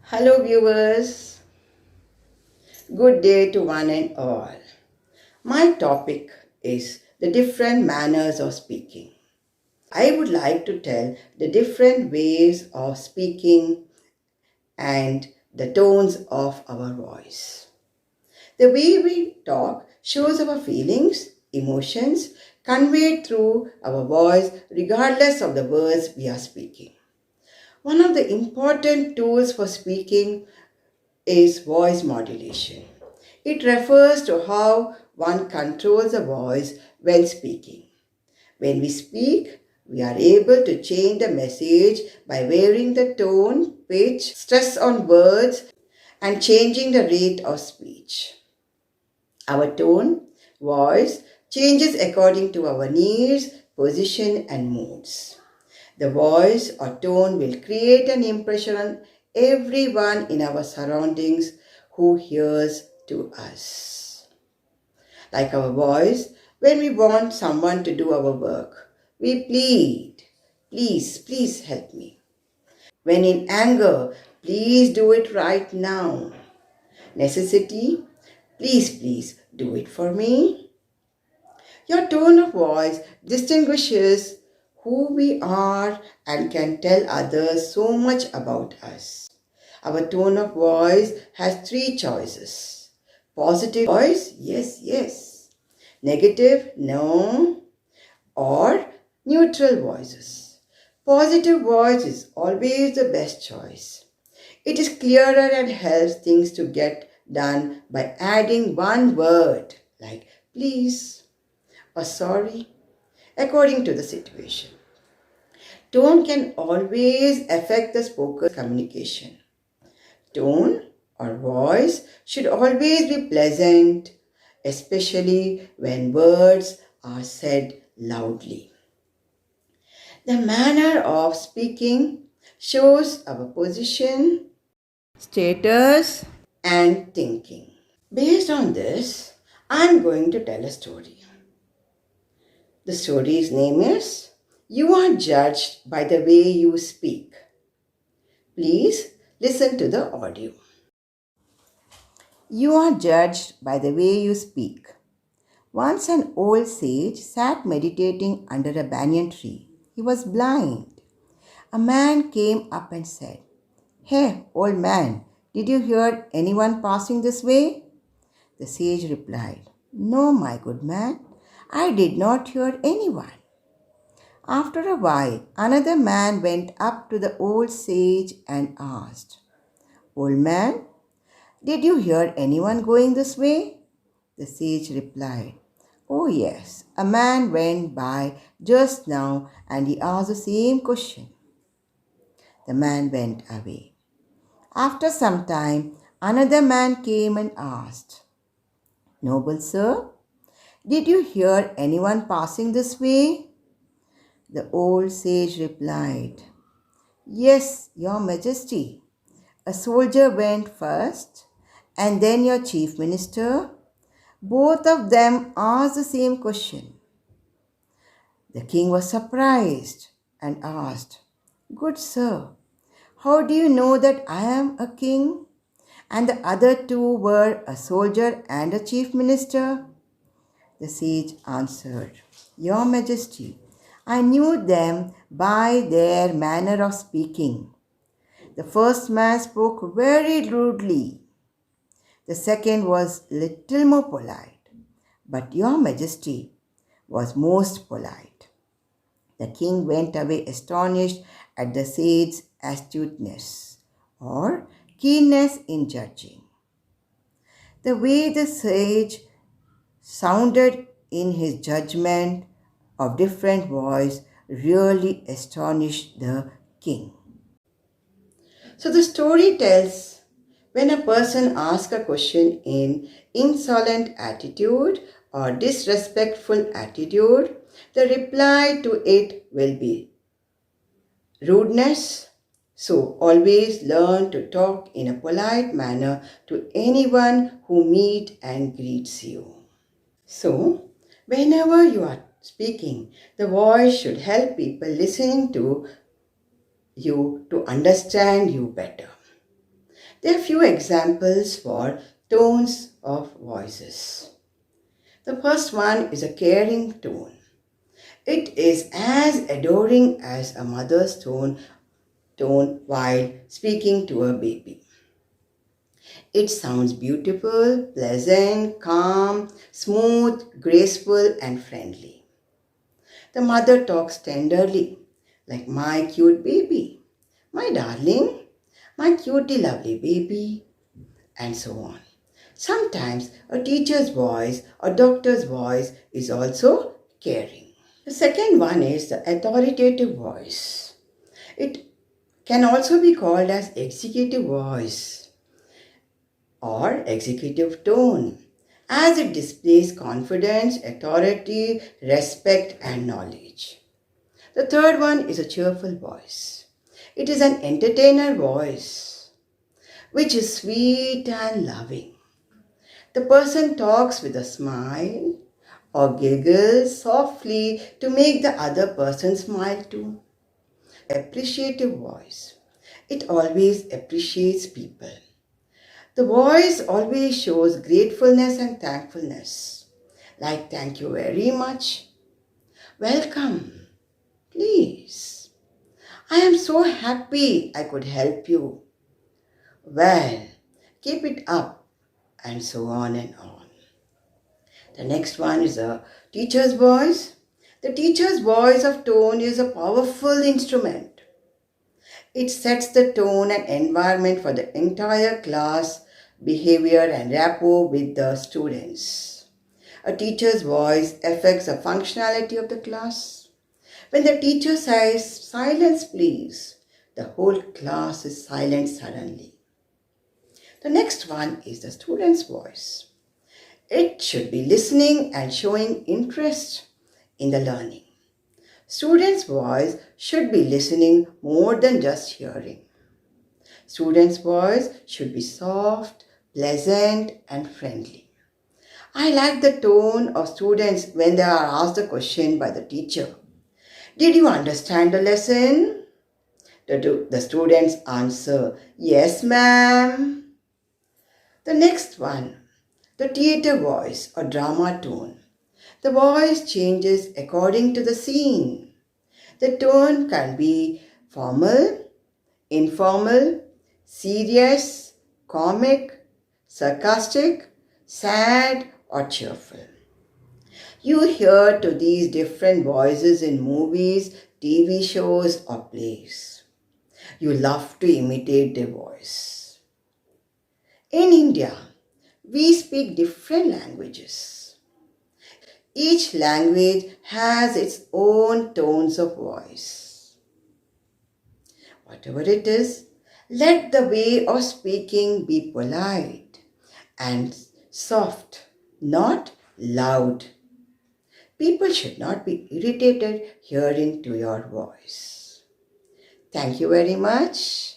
Hello, viewers. Good day to one and all. My topic is the different manners of speaking. I would like to tell the different ways of speaking and the tones of our voice. The way we talk shows our feelings, emotions conveyed through our voice regardless of the words we are speaking. One of the important tools for speaking is voice modulation. It refers to how one controls a voice when speaking. When we speak, we are able to change the message by varying the tone, pitch, stress on words, and changing the rate of speech. Our tone, voice, changes according to our needs, position, and moods. The voice or tone will create an impression on everyone in our surroundings who hears to us. Like our voice, when we want someone to do our work, we plead, please help me. When in anger, please do it right now. Necessity, please do it for me. Your tone of voice distinguishes who we are and can tell others so much about us. Our tone of voice has three choices. Positive voice, yes. Negative, no. Or neutral voices. Positive voice is always the best choice. It is clearer and helps things to get done by adding one word like please or sorry according to the situation. Tone can always affect the spoken communication. Tone or voice should always be pleasant, especially when words are said loudly. The manner of speaking shows our position, status, and thinking. Based on this, I am going to tell a story. The story's name is You Are Judged by the Way You Speak. Please listen to the audio. You are judged by the way you speak. Once an old sage sat meditating under a banyan tree. He was blind. A man came up and said, Hey, old man, did you hear anyone passing this way? The sage replied, No, my good man, I did not hear anyone. After a while, another man went up to the old sage and asked, Old man, did you hear anyone going this way? The sage replied, Oh yes, a man went by just now and he asked the same question. The man went away. After some time, another man came and asked, Noble sir, did you hear anyone passing this way? The old sage replied, Yes, your majesty. A soldier went first and then your chief minister. Both of them asked the same question. The king was surprised and asked, Good sir, how do you know that I am a king? And the other two were a soldier and a chief minister? The sage answered, Your Majesty, I knew them by their manner of speaking. The first man spoke very rudely. The second was little more polite. But Your Majesty was most polite. The king went away astonished at the sage's astuteness or keenness in judging. The way the sage sounded in his judgment of different voice really astonished the king. So the story tells when a person asks a question in insolent attitude or disrespectful attitude, the reply to it will be rudeness. So always learn to talk in a polite manner to anyone who meets and greets you. So whenever you are speaking, the voice should help people listening to you to understand you better. There are few examples for tones of voices. The first one is a caring tone. It is as adoring as a mother's tone while speaking to a baby. It sounds beautiful, pleasant, calm, smooth, graceful, and friendly. The mother talks tenderly, like my cute baby, my darling, my cutie lovely baby, and so on. Sometimes a teacher's voice or doctor's voice is also caring. The second one is the authoritative voice. It can also be called as executive voice or executive tone, as it displays confidence, authority, respect, and knowledge. The third one is a cheerful voice. It is an entertainer voice, which is sweet and loving. The person talks with a smile or giggles softly to make the other person smile too. Appreciative voice. It always appreciates people. The voice always shows gratefulness and thankfulness, like thank you very much, welcome, please, I am so happy I could help you, well, keep it up, and so on and on. The next one is a teacher's voice. The teacher's voice of tone is a powerful instrument. It sets the tone and environment for the entire class behavior and rapport with the students. A teacher's voice affects the functionality of the class. When the teacher says, "Silence please," the whole class is silent suddenly. The next one is the student's voice. It should be listening and showing interest in the learning. Students' voice should be listening more than just hearing. Students' voice should be soft, pleasant, and friendly. I like the tone of students when they are asked a question by the teacher. Did you understand the lesson? The students answer, "Yes, ma'am." The next one, the theatre voice or drama tone. The voice changes according to the scene. The tone can be formal, informal, serious, comic, sarcastic, sad, or cheerful. You hear to these different voices in movies, TV shows, or plays. You love to imitate their voice. In India, we speak different languages. Each language has its own tones of voice. Whatever it is, let the way of speaking be polite and soft, not loud. People should not be irritated hearing to your voice. Thank you very much.